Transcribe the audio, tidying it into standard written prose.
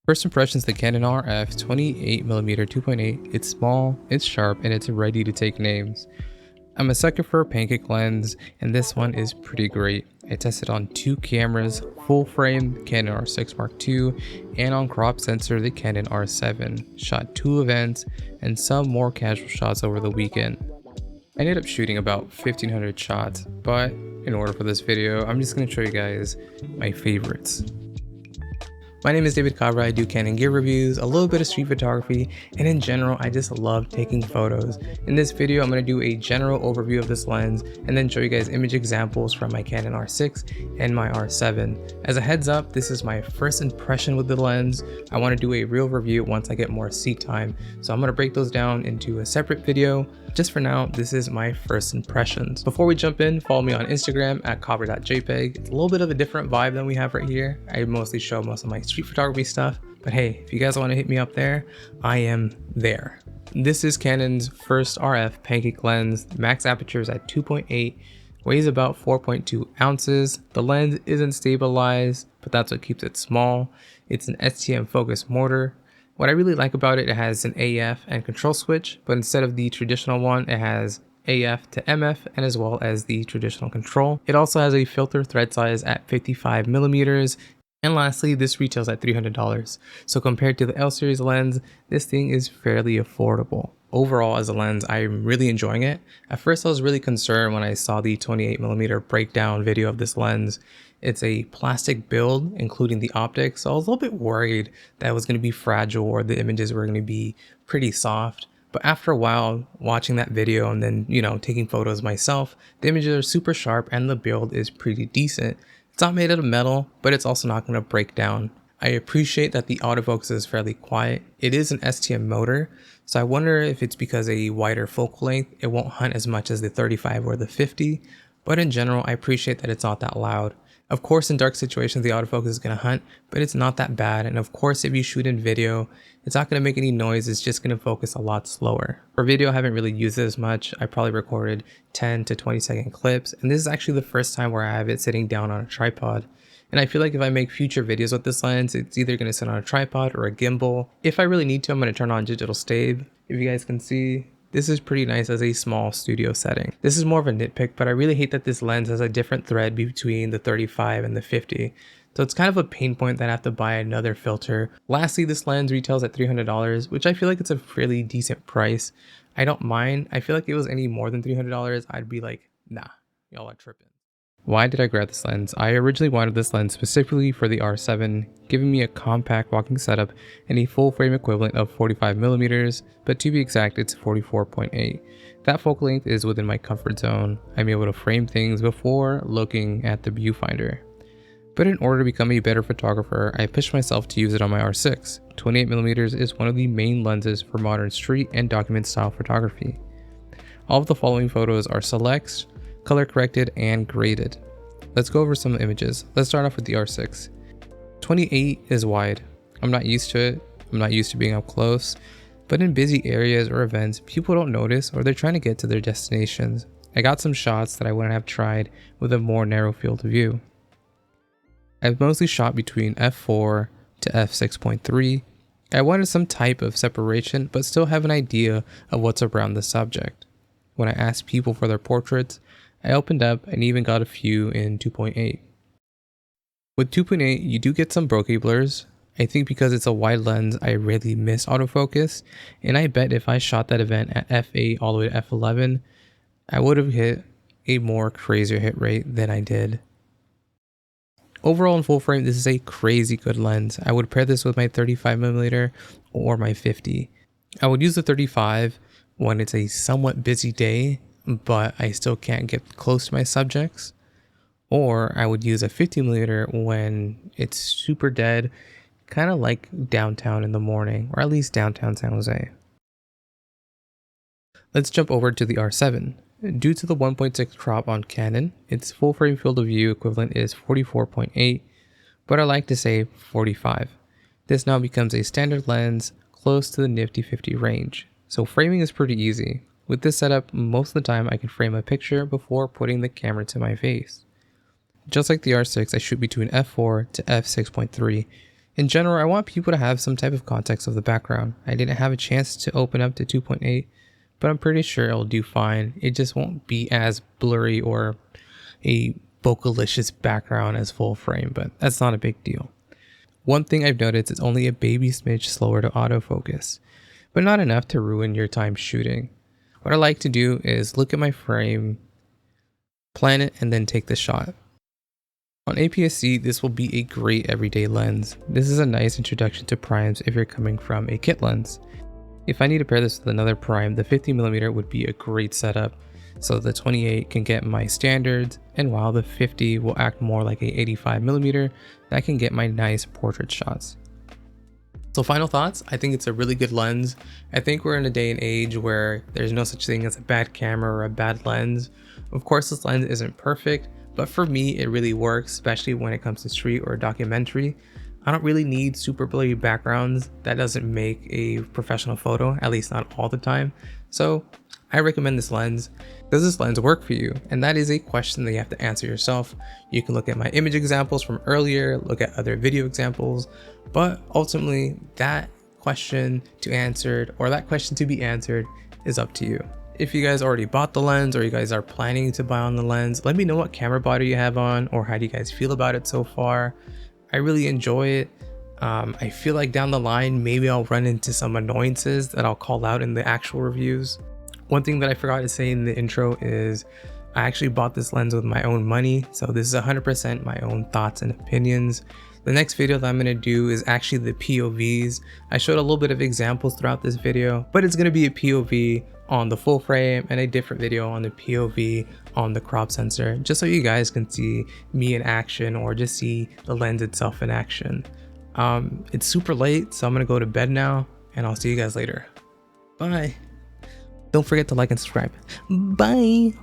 First impressions, the Canon RF 28mm 2.8. It's small, it's sharp, and it's ready to take names. I'm a sucker for a pancake lens, and this one is pretty great. I tested on two cameras, full frame Canon R6 Mark II, and on crop sensor the Canon R7. Shot 2 events and some more casual shots over the weekend. I ended up shooting about 1500 shots, but in order for this video, I'm just going to show you guys my favorites. My name is David Cabra. I do Canon gear reviews, a little bit of street photography, and in general, I just love taking photos. In this video, I'm going to do a general overview of this lens and then show you guys image examples from my Canon R6 and my R7. As a heads up, this is my first impression with the lens. I want to do a real review once I get more seat time, so I'm going to break those down into a separate video. Just for now, this is my first impressions. Before we jump in, follow me on Instagram at cabra.jpg. It's a little bit of a different vibe than we have right here. I mostly show most of my street photography stuff, but hey, if you guys want to hit me up there, I am there. This is Canon's first RF pancake lens. Max aperture is at 2.8, weighs about 4.2 ounces. The lens isn't stabilized, but that's what keeps it small. It's an STM focus motor. What I really like about it, it has an AF and control switch, but instead of the traditional one, it has AF to MF and as well as the traditional control. It also has a filter thread size at 55mm. And lastly, this retails at $300. So compared to the L series lens, this thing is fairly affordable. Overall, as a lens, I'm really enjoying it. At first, I was really concerned when I saw the 28mm breakdown video of this lens. It's a plastic build, including the optics, so I was a little bit worried that it was going to be fragile or the images were going to be pretty soft. But after a while, watching that video and then, taking photos myself, the images are super sharp and the build is pretty decent. It's not made out of metal, but it's also not going to break down. I appreciate that the autofocus is fairly quiet. It is an STM motor, so I wonder if it's because a wider focal length, it won't hunt as much as the 35 or the 50. But in general, I appreciate that it's not that loud. Of course, in dark situations, the autofocus is going to hunt, but it's not that bad. And of course, if you shoot in video, it's not going to make any noise. It's just going to focus a lot slower. For video, I haven't really used it as much. I probably recorded 10 to 20 second clips. And this is actually the first time where I have it sitting down on a tripod. And I feel like if I make future videos with this lens, it's either going to sit on a tripod or a gimbal. If I really need to, I'm going to turn on digital stave. If you guys can see, this is pretty nice as a small studio setting. This is more of a nitpick, but I really hate that this lens has a different thread between the 35 and the 50. So it's kind of a pain point that I have to buy another filter. Lastly, this lens retails at $300, which I feel like it's a fairly decent price. I don't mind. I feel like if it was any more than $300, I'd be like, nah, y'all are tripping. Why did I grab this lens? I originally wanted this lens specifically for the R7, giving me a compact walking setup and a full frame equivalent of 45mm, but to be exact, it's 44.8. That focal length is within my comfort zone. I'm able to frame things before looking at the viewfinder. But in order to become a better photographer, I pushed myself to use it on my R6. 28mm is one of the main lenses for modern street and document style photography. All of the following photos are selects, color corrected, and graded. Let's go over some images. Let's start off with the R6. 28 is wide. I'm not used to it. I'm not used to being up close, but in busy areas or events, people don't notice or they're trying to get to their destinations. I got some shots that I wouldn't have tried with a more narrow field of view. I've mostly shot between f4 to f6.3. I wanted some type of separation, but still have an idea of what's around the subject. When I asked people for their portraits, I opened up and even got a few in 2.8. With 2.8, you do get some bokeh blurs. I think because it's a wide lens, I rarely miss autofocus, and I bet if I shot that event at f8 all the way to f11, I would have hit a more crazier hit rate than I did. Overall in full frame, this is a crazy good lens. I would pair this with my 35mm or my 50. I would use the 35 when it's a somewhat busy day, but I still can't get close to my subjects. Or I would use a 50mm when it's super dead, kind of like downtown in the morning, or at least downtown San Jose. Let's jump over to the R7. Due to the 1.6 crop on Canon, its full frame field of view equivalent is 44.8, but I like to say 45. This now becomes a standard lens close to the nifty 50 range. So framing is pretty easy. With this setup, most of the time I can frame a picture before putting the camera to my face. Just like the R6, I shoot between f4 to f6.3. In general, I want people to have some type of context of the background. I didn't have a chance to open up to 2.8, but I'm pretty sure it'll do fine. It just won't be as blurry or a bokeh-licious background as full frame, but that's not a big deal. One thing I've noticed is only a baby smidge slower to autofocus, but not enough to ruin your time shooting. What I like to do is look at my frame, plan it, and then take the shot. On APS-C, this will be a great everyday lens. This is a nice introduction to primes if you're coming from a kit lens. If I need to pair this with another prime, the 50mm would be a great setup, so the 28 can get my standards, and while the 50 will act more like a 85mm, that can get my nice portrait shots. So final thoughts, I think it's a really good lens. I think we're in a day and age where there's no such thing as a bad camera or a bad lens. Of course, this lens isn't perfect, but for me, it really works, especially when it comes to street or documentary. I don't really need super blurry backgrounds. That doesn't make a professional photo, at least not all the time. So I recommend this lens. Does this lens work for you? And that is a question that you have to answer yourself. You can look at my image examples from earlier, look at other video examples, but ultimately that question to be answered is up to you. If you guys already bought the lens or you guys are planning to buy on the lens, let me know what camera body you have on or how do you guys feel about it so far. I really enjoy it. I feel like down the line, maybe I'll run into some annoyances that I'll call out in the actual reviews. One thing that I forgot to say in the intro is I actually bought this lens with my own money. So this is 100% my own thoughts and opinions. The next video that I'm going to do is actually the POVs. I showed a little bit of examples throughout this video, but it's going to be a POV on the full frame and a different video on the POV on the crop sensor, just so you guys can see me in action or just see the lens itself in action. It's super late, so I'm gonna go to bed now and I'll see you guys later. Bye. Don't forget to like and subscribe. Bye.